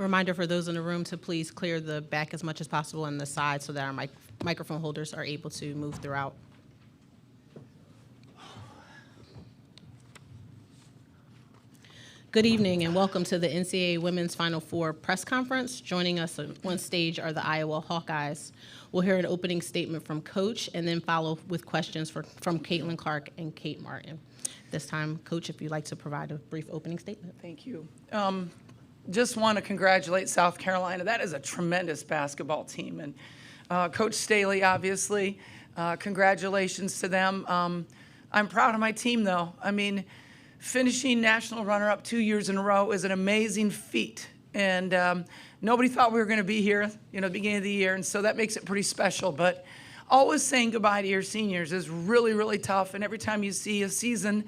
Reminder for those in the room to please clear the back as much as possible and the side so that our microphone holders are able to move throughout. Good evening and welcome to the NCAA Women's Final Four press conference. Joining us on stage are the Iowa Hawkeyes. We'll hear an opening statement from Coach and then follow with questions from Caitlin Clark and Kate Martin. This time, Coach, if you'd like to provide a brief opening statement. Thank you. Just want to congratulate South Carolina. That is a tremendous basketball team. And Coach Staley, obviously, congratulations to them. I'm proud of my team, though. I mean, finishing national runner-up 2 years in a row is an amazing feat. And nobody thought we were going to be here, at the beginning of the year, and so that makes it pretty special. But always saying goodbye to your seniors is really, really tough. And every time you see a season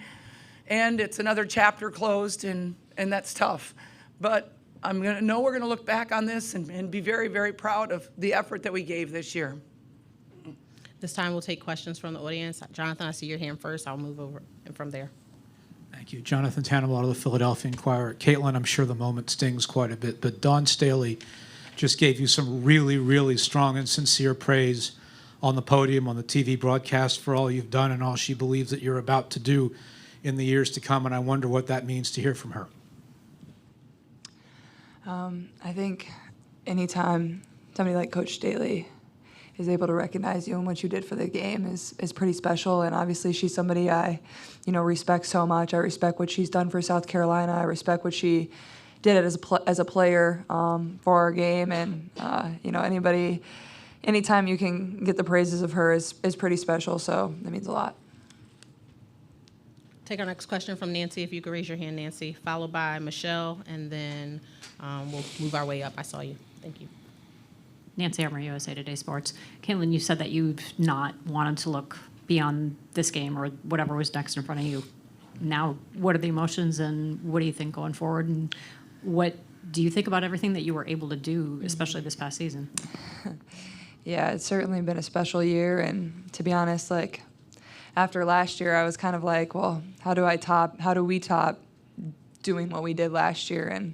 and it's another chapter closed, and that's tough. But we're going to look back on this and be very, very proud of the effort that we gave this year. This time we'll take questions from the audience. Jonathan, I see your hand first. I'll move over and from there. Thank you. Jonathan Tanal out of the Philadelphia Inquirer. Caitlin, I'm sure the moment stings quite a bit, but Don Staley just gave you some really, really strong and sincere praise on the podium, on the TV broadcast for all you've done and all she believes that you're about to do in the years to come, and I wonder what that means to hear from her. I think anytime somebody like Coach Staley is able to recognize you and what you did for the game is pretty special. And obviously she's somebody I, respect so much. I respect what she's done for South Carolina. I respect what she did as a player for our game. And, anytime you can get the praises of her is pretty special. So that means a lot. Take our next question from Nancy. If you could raise your hand, Nancy, followed by Michelle, and then we'll move our way up. I saw you. Thank you. Nancy Armour, USA Today Sports. Caitlin, you said that you've not wanted to look beyond this game or whatever was next in front of you. Now, what are the emotions and what do you think going forward? And what do you think about everything that you were able to do, especially this past season? Yeah, it's certainly been a special year. And to be honest, after last year, I was kind of like, well, how do we top doing what we did last year? And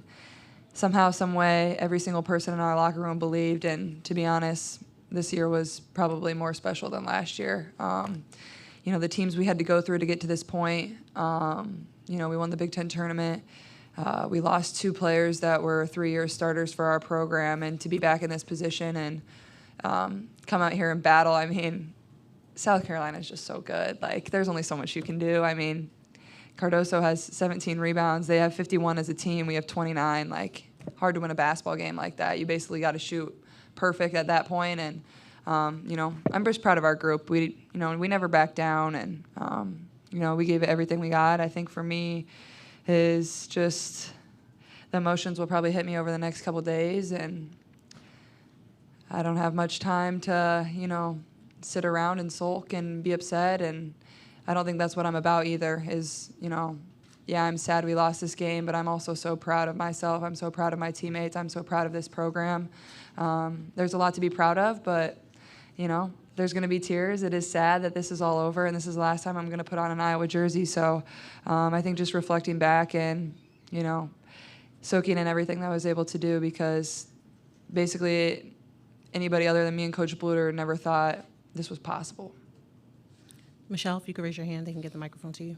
somehow, some way, every single person in our locker room believed. And to be honest, this year was probably more special than last year. The teams we had to go through to get to this point, we won the Big Ten tournament. We lost 2 players that were 3-year starters for our program. And to be back in this position and come out here and battle, I mean, South Carolina is just so good. There's only so much you can do. I mean, Cardoso has 17 rebounds. They have 51 as a team. We have 29. Hard to win a basketball game like that. You basically got to shoot perfect at that point. And, I'm just proud of our group. We never backed down, and, we gave it everything we got. I think for me is just the emotions will probably hit me over the next couple days, and I don't have much time to, sit around and sulk and be upset, and I don't think that's what I'm about either, yeah, I'm sad we lost this game, but I'm also so proud of myself. I'm so proud of my teammates. I'm so proud of this program. There's a lot to be proud of, but, there's going to be tears. It is sad that this is all over, and this is the last time I'm going to put on an Iowa jersey, so I think just reflecting back and, soaking in everything that I was able to do, because basically anybody other than me and Coach Bluter never thought this was possible. Michelle, if you could raise your hand, they can get the microphone to you.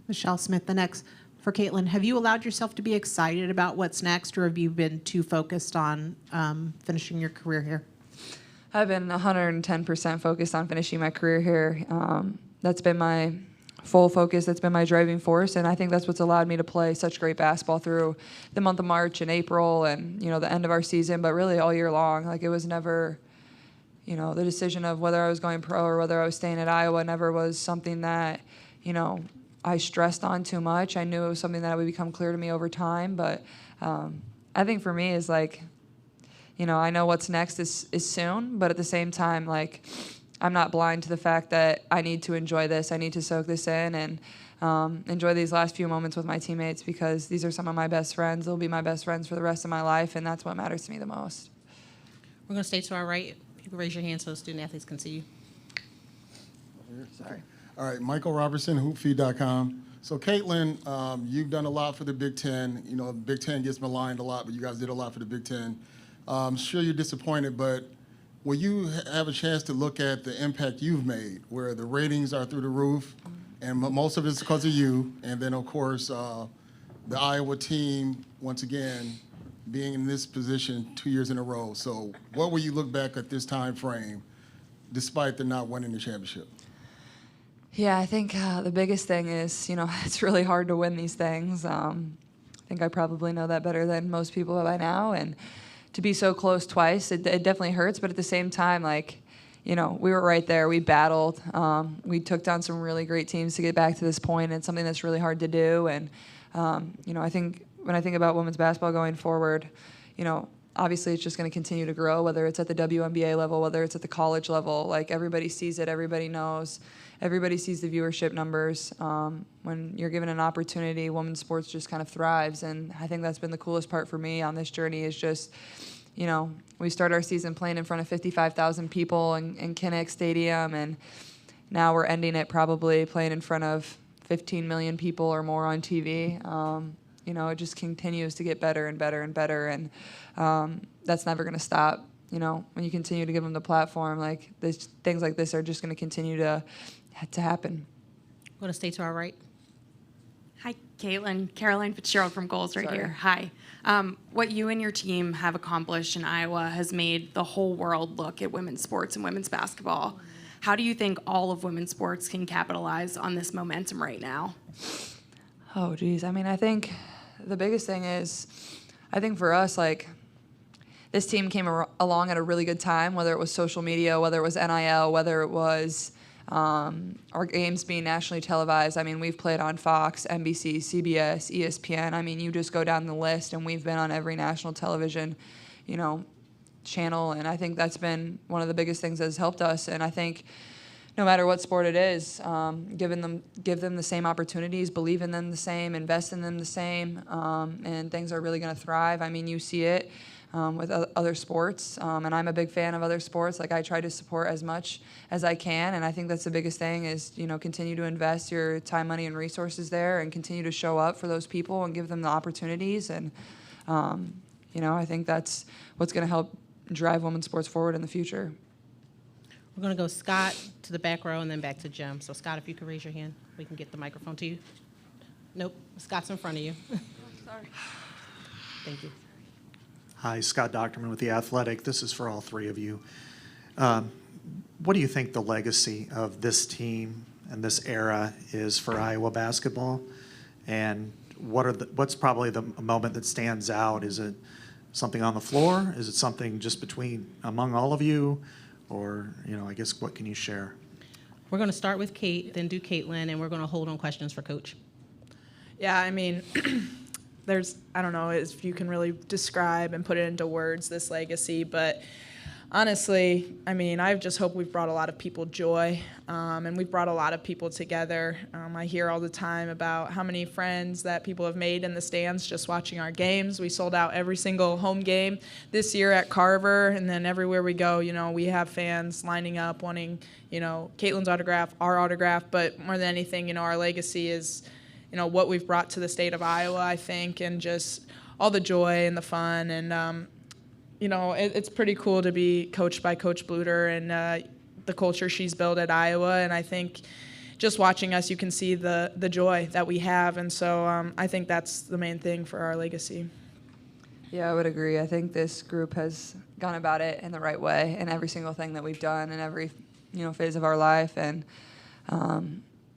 Michelle Smith, the next. For Caitlin, have you allowed yourself to be excited about what's next, or have you been too focused on finishing your career here? I've been 110% focused on finishing my career here. That's been my full focus. That's been my driving force, and I think that's what's allowed me to play such great basketball through the month of March and April and, the end of our season, but really all year long. It was never, the decision of whether I was going pro or whether I was staying at Iowa never was something that, I stressed on too much. I knew it was something that would become clear to me over time, but I think for me is I know what's next is soon, but at the same time, I'm not blind to the fact that I need to enjoy this. I need to soak this in and enjoy these last few moments with my teammates, because these are some of my best friends. They'll be my best friends for the rest of my life, and that's what matters to me the most. We're going to stay to our right. If you can raise your hand so student athletes can see you. Sorry. All right, Michael Robertson, hoopfeed.com. So, Caitlin, you've done a lot for the Big Ten. You know, the Big Ten gets maligned a lot, but you guys did a lot for the Big Ten. I'm sure you're disappointed, but will you have a chance to look at the impact you've made, where the ratings are through the roof, and most of it's because of you, and then, of course, the Iowa team, once again, being in this position 2 years in a row. So what will you look back at this time frame, despite the not winning the championship? Yeah, I think the biggest thing is, it's really hard to win these things. I think I probably know that better than most people by now. And to be so close twice, it definitely hurts. But at the same time, we were right there. We battled. We took down some really great teams to get back to this point, and it's something that's really hard to do. And, I think when I think about women's basketball going forward, obviously it's just going to continue to grow, whether it's at the WNBA level, whether it's at the college level. Like, everybody sees it, everybody knows, everybody sees the viewership numbers. When you're given an opportunity, women's sports just kind of thrives, and I think that's been the coolest part for me on this journey is just, we start our season playing in front of 55,000 people in Kinnick Stadium, and now we're ending it probably playing in front of 15 million people or more on TV. It just continues to get better and better and better, and that's never going to stop. When you continue to give them the platform, things like this are just going to continue to happen. Want to stay to our right? Hi, Caitlin. Caroline Fitzgerald from Goals right here. Hi. What you and your team have accomplished in Iowa has made the whole world look at women's sports and women's basketball. How do you think all of women's sports can capitalize on this momentum right now? Oh, geez. I think the biggest thing is, I think for us, this team came along at a really good time, whether it was social media, whether it was NIL, whether it was our games being nationally televised. We've played on Fox, NBC, CBS, ESPN. You just go down the list, and we've been on every national television, channel, and I think that's been one of the biggest things that has helped us. And I think no matter what sport it is, give them the same opportunities, believe in them the same, invest in them the same, and things are really going to thrive. You see it with other sports, and I'm a big fan of other sports. I try to support as much as I can, and I think that's the biggest thing is, continue to invest your time, money, and resources there, and continue to show up for those people and give them the opportunities. And, I think that's what's going to help drive women's sports forward in the future. We're going to go Scott to the back row and then back to Jim. So, Scott, if you could raise your hand, we can get the microphone to you. Nope, Scott's in front of you. Sorry. Thank you. Hi, Scott Docterman with The Athletic. This is for all three of you. What do you think the legacy of this team and this era is for Iowa basketball? And what's probably the moment that stands out? Is it something on the floor? Is it something just among all of you? Or, I guess, what can you share? We're going to start with Kate, then do Caitlin, and we're going to hold on questions for Coach. Yeah, I don't know if you can really describe and put it into words, this legacy, but honestly, I just hope we've brought a lot of people joy, and we've brought a lot of people together. I hear all the time about how many friends that people have made in the stands just watching our games. We sold out every single home game this year at Carver, and then everywhere we go, we have fans lining up wanting, Caitlin's autograph, our autograph, but more than anything, our legacy is, what we've brought to the state of Iowa, I think, and just all the joy and the fun. And, it's pretty cool to be coached by Coach Bluter and the culture she's built at Iowa. And I think just watching us, you can see the joy that we have. And so I think that's the main thing for our legacy. Yeah, I would agree. I think this group has gone about it in the right way in every single thing that we've done in every, phase of our life. And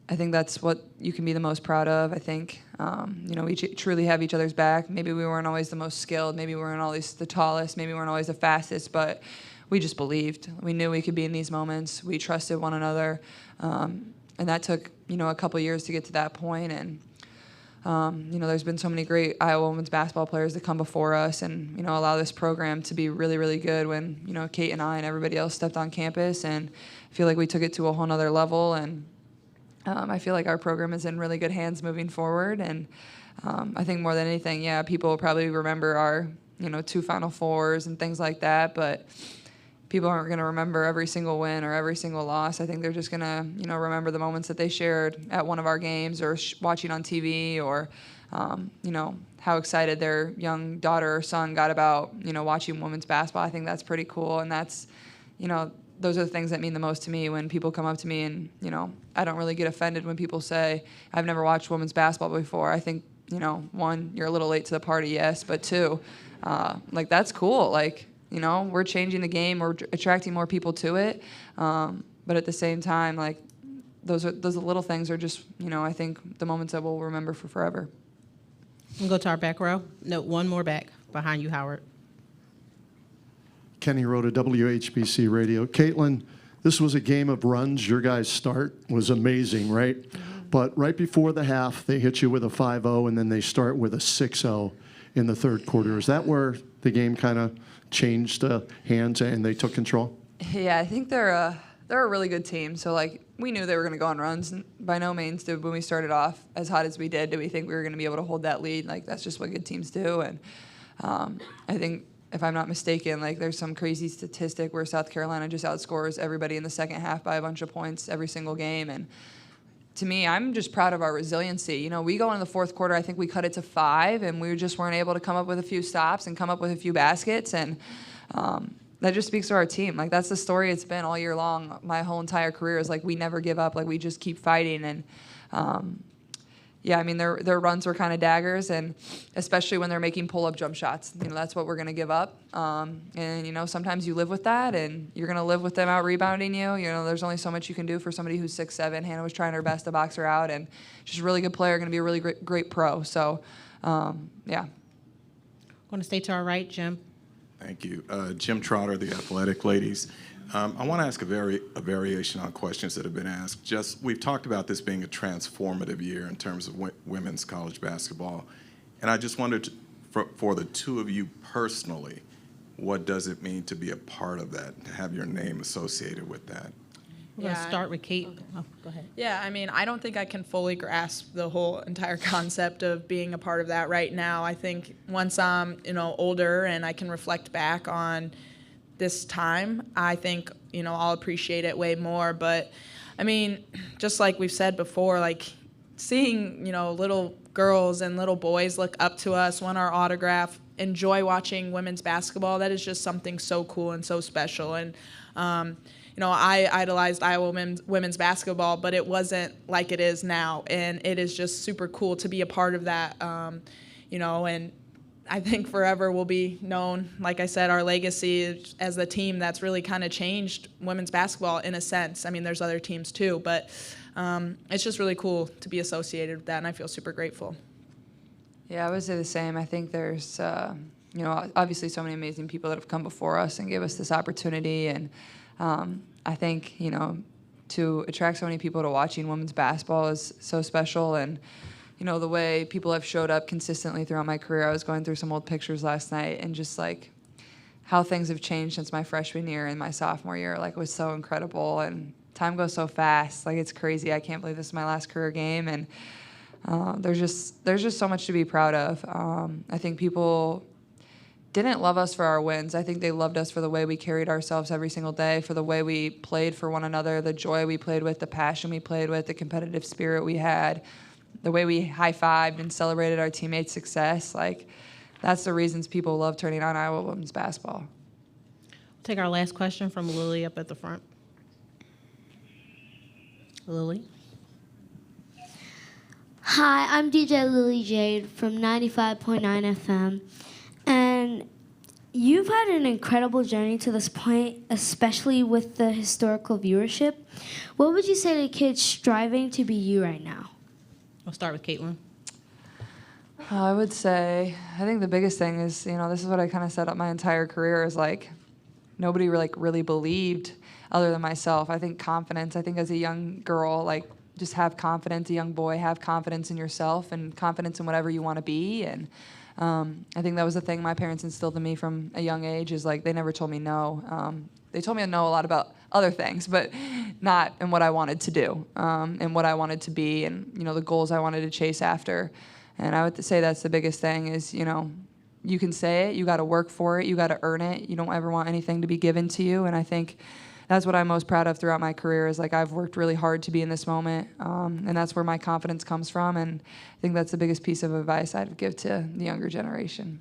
I think that's what you can be the most proud of. I think, we truly have each other's back. Maybe we weren't always the most skilled. Maybe we weren't always the tallest. Maybe we weren't always the fastest. But we just believed. We knew we could be in these moments. We trusted one another. And that took, a couple years to get to that point. And, there's been so many great Iowa women's basketball players that come before us and, allow this program to be really, really good when, Kate and I and everybody else stepped on campus. And I feel like we took it to a whole nother level. And I feel like our program is in really good hands moving forward. And I think more than anything, people will probably remember our, 2 Final Fours and things like that. But, people aren't going to remember every single win or every single loss. I think they're just going to, remember the moments that they shared at one of our games or watching on TV or, how excited their young daughter or son got about, watching women's basketball. I think that's pretty cool. And that's, those are the things that mean the most to me when people come up to me and, I don't really get offended when people say, I've never watched women's basketball before. I think, one, you're a little late to the party, yes, but two, that's cool. We're changing the game, we're attracting more people to it. But at the same time, those little things are just, I think the moments that we'll remember for forever. We'll go to our back row. No, one more back behind you, Howard. Kenny Rhoda, WHBC Radio. Caitlin, this was a game of runs. Your guys' start was amazing, right? But right before the half, they hit you with a 5-0, and then they start with a 6-0 in the third quarter. Is that where the game kind of changed hands and they took control? Yeah, I think they're a really good team. So, we knew they were going to go on runs. And by no means did, when we started off as hot as we did we think we were going to be able to hold that lead. That's just what good teams do. And I think, if I'm not mistaken, there's some crazy statistic where South Carolina just outscores everybody in the second half by a bunch of points every single game. And to me, I'm just proud of our resiliency. We go into the fourth quarter, I think we cut it to 5, and we just weren't able to come up with a few stops and come up with a few baskets. And that just speaks to our team. That's the story it's been all year long. My whole entire career is we never give up. We just keep fighting. And their runs were kind of daggers, and especially when they're making pull-up jump shots. That's what we're going to give up. And sometimes you live with that, and you're going to live with them out-rebounding you. There's only so much you can do for somebody who's 6'7". Hannah was trying her best to box her out, and she's a really good player, going to be a really great pro. So, yeah. Going to stay to our right, Jim. Thank you. Jim Trotter, the Athletic Ladies. I want to ask a variation on questions that have been asked. We've talked about this being a transformative year in terms of women's college basketball, and I just wondered, for the two of you personally, what does it mean to be a part of that, to have your name associated with that? We're going to start with Kate. Oh, go ahead. Yeah, I don't think I can fully grasp the whole entire concept of being a part of that right now. I think once I'm, older and I can reflect back on this time, I think, I'll appreciate it way more. But, just like we've said before, seeing, little girls and little boys look up to us, want our autograph, enjoy watching women's basketball, that is just something so cool and so special. And, I idolized Iowa women's basketball, but it wasn't like it is now. And it is just super cool to be a part of that, and I think forever will be known, like I said, our legacy as the team that's really kind of changed women's basketball in a sense. There's other teams too, but it's just really cool to be associated with that, and I feel super grateful. Yeah, I would say the same. I think there's, obviously so many amazing people that have come before us and gave us this opportunity. And I think, to attract so many people to watching women's basketball is so special. And the way people have showed up consistently throughout my career. I was going through some old pictures last night, and just how things have changed since my freshman year and my sophomore year, it was so incredible. And time goes so fast. It's crazy. I can't believe this is my last career game. And there's just so much to be proud of. I think people didn't love us for our wins. I think they loved us for the way we carried ourselves every single day, for the way we played for one another, the joy we played with, the passion we played with, the competitive spirit we had, the way we high-fived and celebrated our teammates' success. That's the reasons people love turning on Iowa women's basketball. We'll take our last question from Lily up at the front. Lily? Hi, I'm DJ Lily Jade from 95.9 FM. And you've had an incredible journey to this point, especially with the historical viewership. What would you say to kids striving to be you right now? We'll start with Caitlin. I would say, I think the biggest thing is, this is what I kind of set up my entire career is nobody really believed other than myself. I think confidence, as a young girl, just have confidence, a young boy, have confidence in yourself and confidence in whatever you want to be. And I think that was the thing my parents instilled in me from a young age is they never told me no. They told me no a lot about other things, but not in what I wanted to do and what I wanted to be and, the goals I wanted to chase after. And I would say that's the biggest thing is, you can say it, you got to work for it, you got to earn it. You don't ever want anything to be given to you. And I think that's what I'm most proud of throughout my career is like I've worked really hard to be in this moment. And that's where my confidence comes from. And I think that's the biggest piece of advice I'd give to the younger generation.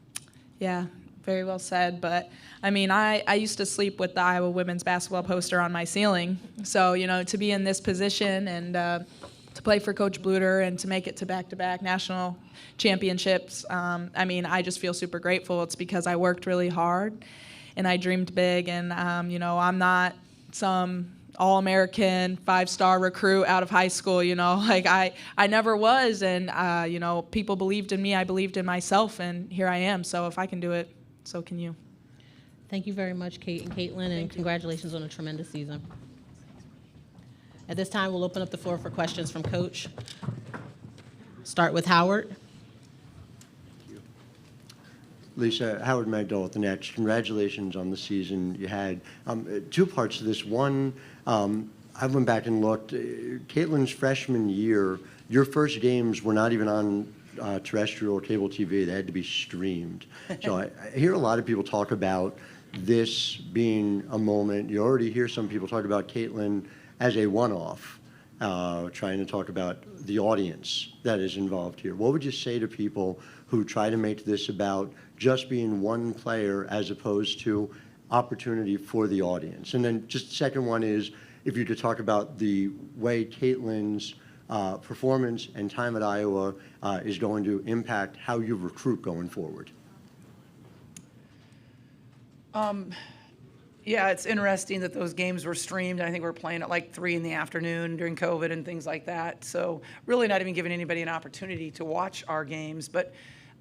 Yeah, very well said. But I mean, I used to sleep with the Iowa women's basketball poster on my ceiling. So, you know, to be in this position and to play for Coach Bluter and to make it to back-to-back national championships, I mean, I just feel super grateful. It's because I worked really hard and I dreamed big. And, you know, I'm not some All-American 5-star recruit out of high school, you know, like I never was. And, you know, people believed in me. I believed in myself. And here I am. So if I can do it, so can you. Thank you very much, Kate and Caitlin, and congratulations on a tremendous season. At this time, we'll open up the floor for questions from Coach. Start with Howard. Lisa, Howard Magdal with the Nets. Congratulations on the season you had. Two parts to this. One, I went back and looked. Caitlin's freshman year, your first games were not even on terrestrial or cable TV. They had to be streamed. So I hear a lot of people talk about this being a moment. You already hear some people talk about Caitlin as a one-off, trying to talk about the audience that is involved here. What would you say to people who try to make this about just being one player as opposed to opportunity for the audience? And then just the second one is, if you could talk about the way Caitlin's performance and time at Iowa is going to impact how you recruit going forward. Yeah, it's interesting that those games were streamed. I think we were playing at like 3 in the afternoon during COVID and things like that. So really not even giving anybody an opportunity to watch our games. But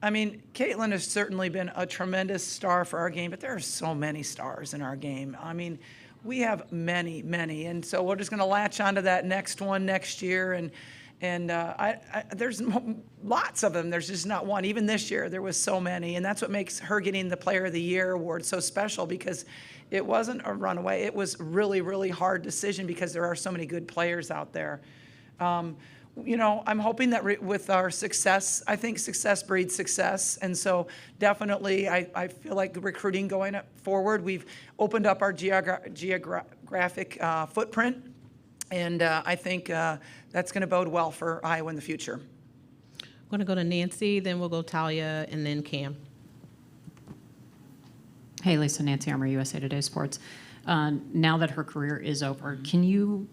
I mean, Caitlin has certainly been a tremendous star for our game, but there are so many stars in our game. I mean, we have many, many. And so we're just going to latch onto that next one next year. And there's lots of them. There's just not one. Even this year, there was so many. And that's what makes her getting the Player of the Year award so special, because it wasn't a runaway. It was really, really hard decision because there are so many good players out there. You know, I'm hoping that with our success, I think success breeds success. And so definitely I feel like recruiting going forward, we've opened up our geographic footprint. And I think that's going to bode well for Iowa in the future. I'm going to go to Nancy, then we'll go Talia, and then Cam. Hey, Lisa, Nancy Armour, USA Today Sports. Now that her career is over, can you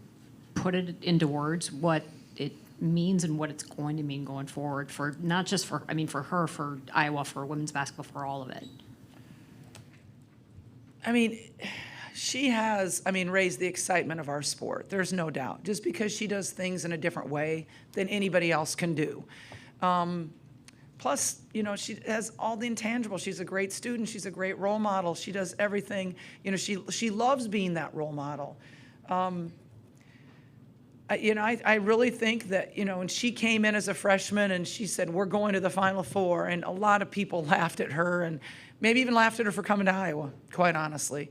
put it into words what it means and what it's going to mean going forward for not just for, I mean, for her, for Iowa, for women's basketball, for all of it? I mean, she has, raised the excitement of our sport. There's no doubt. Just because she does things in a different way than anybody else can do. Plus, you know, she has all the intangibles. She's a great student. She's a great role model. She does everything. You know, she loves being that role model. I really think that, you know, when she came in as a freshman and she said, we're going to the Final Four, and a lot of people laughed at her and maybe even laughed at her for coming to Iowa, quite honestly.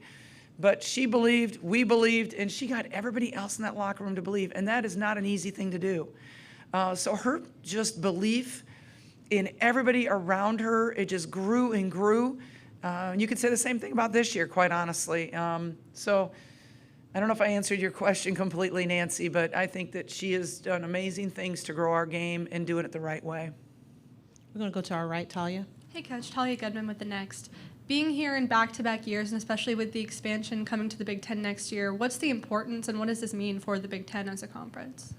But she believed, we believed, and she got everybody else in that locker room to believe, and that is not an easy thing to do. So her just belief in everybody around her, it just grew and grew. You could say the same thing about this year, quite honestly. So I don't know if I answered your question completely, Nancy, but I think that she has done amazing things to grow our game and doing it the right way. We're going to go to our right, Talia. Hey, Coach. Talia Gman with the Next. Being here in back-to-back years, and especially with the expansion coming to the Big Ten next year, what's the importance and what does this mean for the Big Ten as a conference?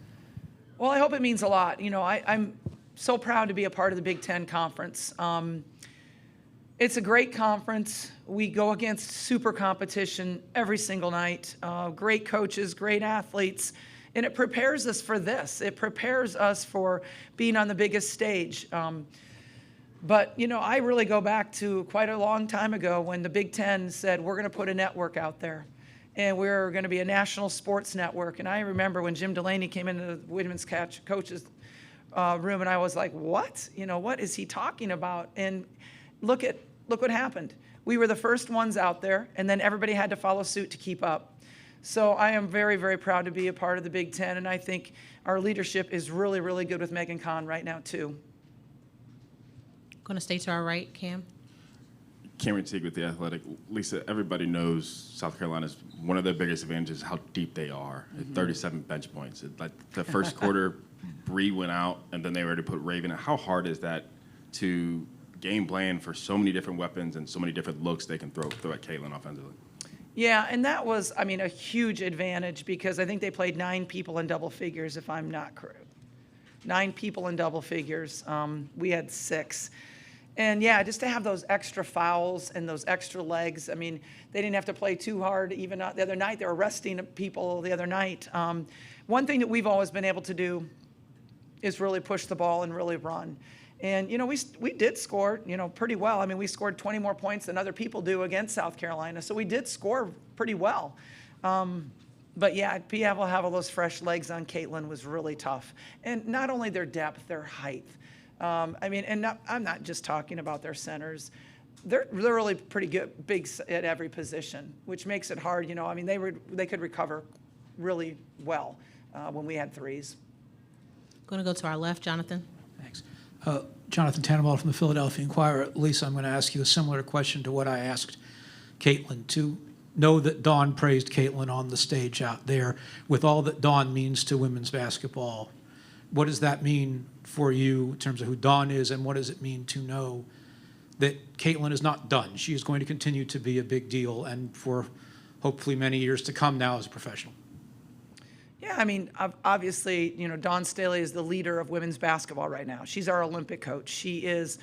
Well, I hope it means a lot. You know, I'm so proud to be a part of the Big Ten Conference. It's a great conference. We go against super competition every single night. Great coaches, great athletes, and it prepares us for this. It prepares us for being on the biggest stage. But, you know, I really go back to quite a long time ago when the Big Ten said, we're going to put a network out there, and we're going to be a national sports network. And I remember when Jim Delaney came into the women's coaches room, and I was like, what? You know, what is he talking about? And look what happened. We were the first ones out there, and then everybody had to follow suit to keep up. So I am very, very proud to be a part of the Big Ten, and I think our leadership is really, really good with Megan Kahn right now, too. Going to stay to our right, Cam. Cameron Teague with the Athletic. Lisa, everybody knows South Carolina's one of their biggest advantages how deep they are. At 37 bench points. Like the first quarter, Bree went out, and then they were to put Raven in. How hard is that to game plan for so many different weapons and so many different looks they can throw at Caitlin offensively? Yeah, and that was, I mean, a huge advantage because I think they played 9 people in double figures, if I'm not correct. 9 people in double figures. We had 6. And yeah, just to have those extra fouls and those extra legs. I mean, they didn't have to play too hard even the other night. They were resting people the other night. One thing that we've always been able to do is really push the ball and really run. And, you know, we did score, you know, pretty well. I mean, we scored 20 more points than other people do against South Carolina. So we did score pretty well. But yeah, to be able to have all those fresh legs on Caitlin was really tough. And not only their depth, their height. I mean, and I'm not just talking about their centers. They're really pretty good, big at every position, which makes it hard. You know, I mean, they could recover really well when we had threes. Going to go to our left, Jonathan. Thanks. Jonathan Tanal from the Philadelphia Inquirer. Lisa, I'm going to ask you a similar question to what I asked Caitlin. To know that Dawn praised Caitlin on the stage out there, with all that Dawn means to women's basketball, what does that mean for you in terms of who Dawn is, and what does it mean to know that Caitlin is not done? She is going to continue to be a big deal, and for hopefully many years to come now as a professional. Yeah, I mean, obviously, you know, Dawn Staley is the leader of women's basketball right now. She's our Olympic coach. She is,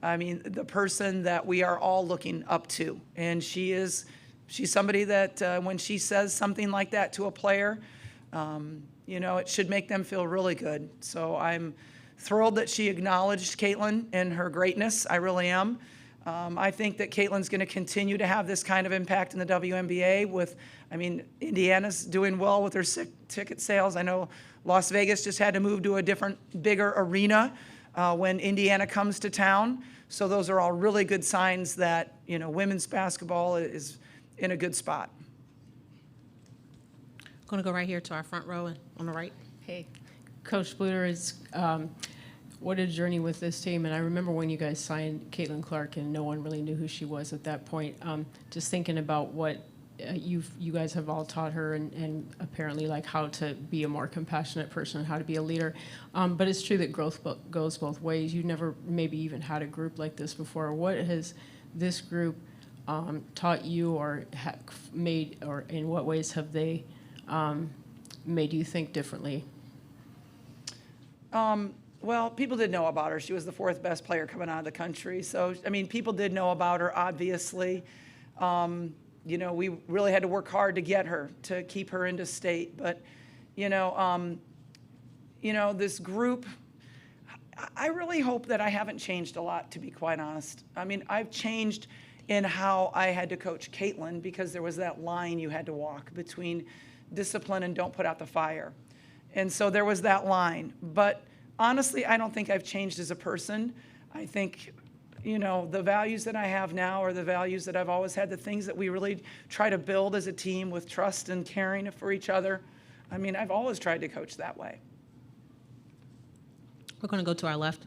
I mean, the person that we are all looking up to. And she's somebody that when she says something like that to a player, you know, it should make them feel really good. So I'm thrilled that she acknowledged Caitlin and her greatness. I really am. I think that Caitlin's going to continue to have this kind of impact in the WNBA with, I mean, Indiana's doing well with their ticket sales. I know Las Vegas just had to move to a different, bigger arena when Indiana comes to town. So those are all really good signs that, you know, women's basketball is in a good spot. Going to go right here to our front row on the right. Hey, Coach Bluter, is what a journey with this team. And I remember when you guys signed Caitlin Clark and no one really knew who she was at that point. Just thinking about what you guys have all taught her and apparently like how to be a more compassionate person and how to be a leader. But it's true that growth goes both ways. You never maybe even had a group like this before. What has this group taught you or made, or in what ways have they made you think differently? Well, people did know about her. She was the 4th best player coming out of the country. So, I mean, people did know about her, obviously. You know, we really had to work hard to get her, to keep her into state. But, you know, this group, I really hope that I haven't changed a lot, to be quite honest. I mean, I've changed in how I had to coach Caitlin because there was that line you had to walk between discipline and don't put out the fire. And so there was that line. But honestly, I don't think I've changed as a person. I think, you know, the values that I have now are the values that I've always had, the things that we really try to build as a team with trust and caring for each other. I mean, I've always tried to coach that way. We're going to go to our left.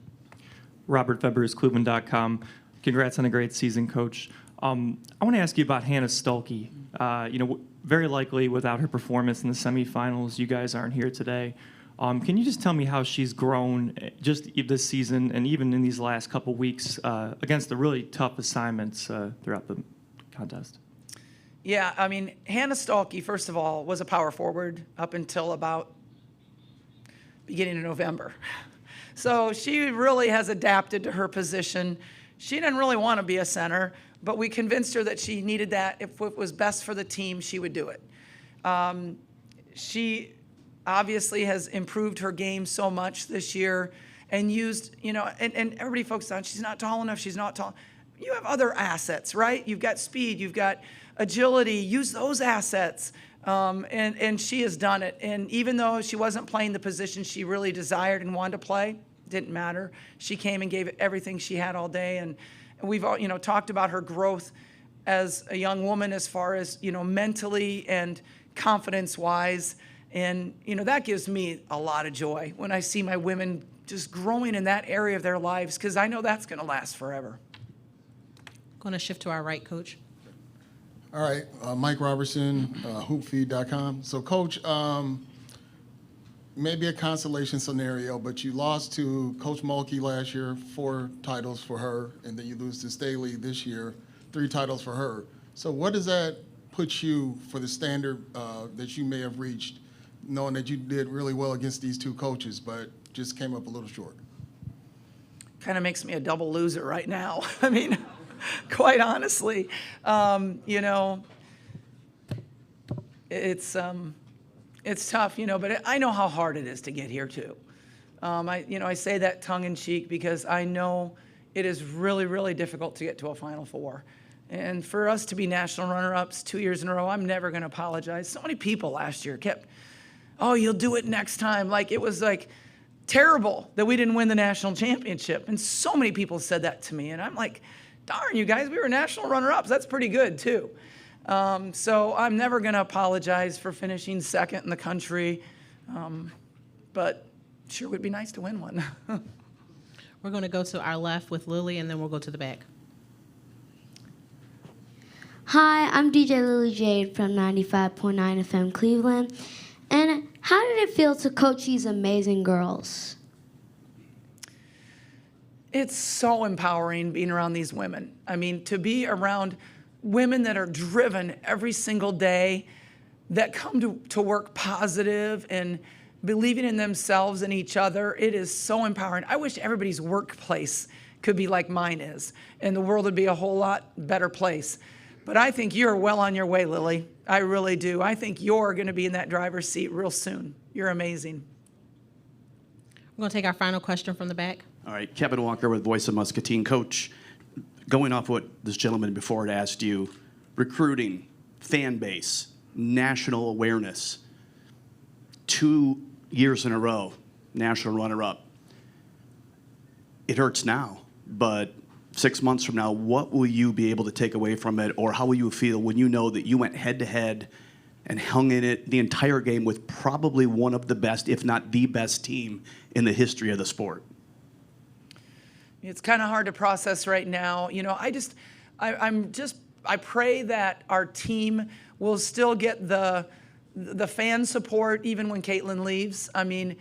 Robert Febres, Cleveland.com. Congrats on a great season, Coach. I want to ask you about Hannah Stalkey. You know, very likely without her performance in the semifinals, you guys aren't here today. Can you just tell me how she's grown just this season and even in these last couple weeks against the really tough assignments throughout the contest? Yeah, I mean, Hannah Stalkey, first of all, was a power forward up until about beginning of November. So she really has adapted to her position. She didn't really want to be a center, but we convinced her that she needed that. If it was best for the team, she would do it. She obviously has improved her game so much this year and used, you know, and everybody focuses on she's not tall enough, she's not tall. You have other assets, right? You've got speed, you've got agility, use those assets. And she has done it. And even though she wasn't playing the position she really desired and wanted to play, didn't matter. She came and gave it everything she had all day. And we've all, you know, talked about her growth as a young woman as far as, you know, mentally and confidence-wise. And, you know, that gives me a lot of joy when I see my women just growing in that area of their lives, because I know that's going to last forever. Going to shift to our right, Coach. All right, Mike Robertson, hoopfeed.com. So, Coach, maybe a consolation scenario, but you lost to Coach Mulkey last year, 4 titles for her, and then you lose to Staley this year, 3 titles for her. So what does that put you for the standard that you may have reached, knowing that you did really well against these 2 coaches, but just came up a little short? Kind of makes me a double loser right now. I mean, quite honestly, you know, it's tough, you know, but I know how hard it is to get here too. I say that tongue in cheek because I know it is really, really difficult to get to a Final Four. And for us to be national runner-ups 2 years in a row, I'm never going to apologize. So many people last year kept, oh, you'll do it next time. Like, it was like terrible that we didn't win the national championship. And so many people said that to me. And I'm like, darn, you guys, we were national runner-ups. That's pretty good, too. So I'm never going to apologize for finishing second in the country. But sure would be nice to win one. We're going to go to our left with Lily, and then we'll go to the back. Hi, I'm DJ Lily Jade from 95.9 FM Cleveland. And how did it feel to coach these amazing girls? It's so empowering being around these women. I mean, to be around women that are driven every single day, that come to work positive and believing in themselves and each other, it is so empowering. I wish everybody's workplace could be like mine is, and the world would be a whole lot better place. But I think you're well on your way, Lily. I really do. I think you're going to be in that driver's seat real soon. You're amazing. We're going to take our final question from the back. All right, Kevin Walker with Voice of Muscatine. Coach, going off what this gentleman before had asked you, recruiting, fan base, national awareness, 2 years in a row, national runner-up. It hurts now, but 6 months from now, what will you be able to take away from it, or how will you feel when you know that you went head-to-head and hung in it the entire game with probably one of the best, if not the best team in the history of the sport? It's kind of hard to process right now. You know, I pray that our team will still get the fan support even when Caitlin leaves. I mean,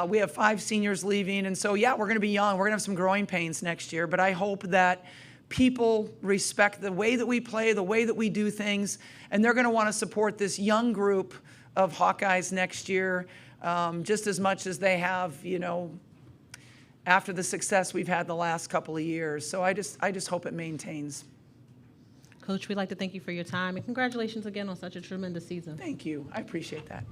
we have 5 seniors leaving, and so, yeah, we're going to be young. We're going to have some growing pains next year, but I hope that people respect the way that we play, the way that we do things, and they're going to want to support this young group of Hawkeyes next year just as much as they have, you know, after the success we've had the last couple of years. So I just hope it maintains. Coach, we'd like to thank you for your time, and congratulations again on such a tremendous season. Thank you. I appreciate that.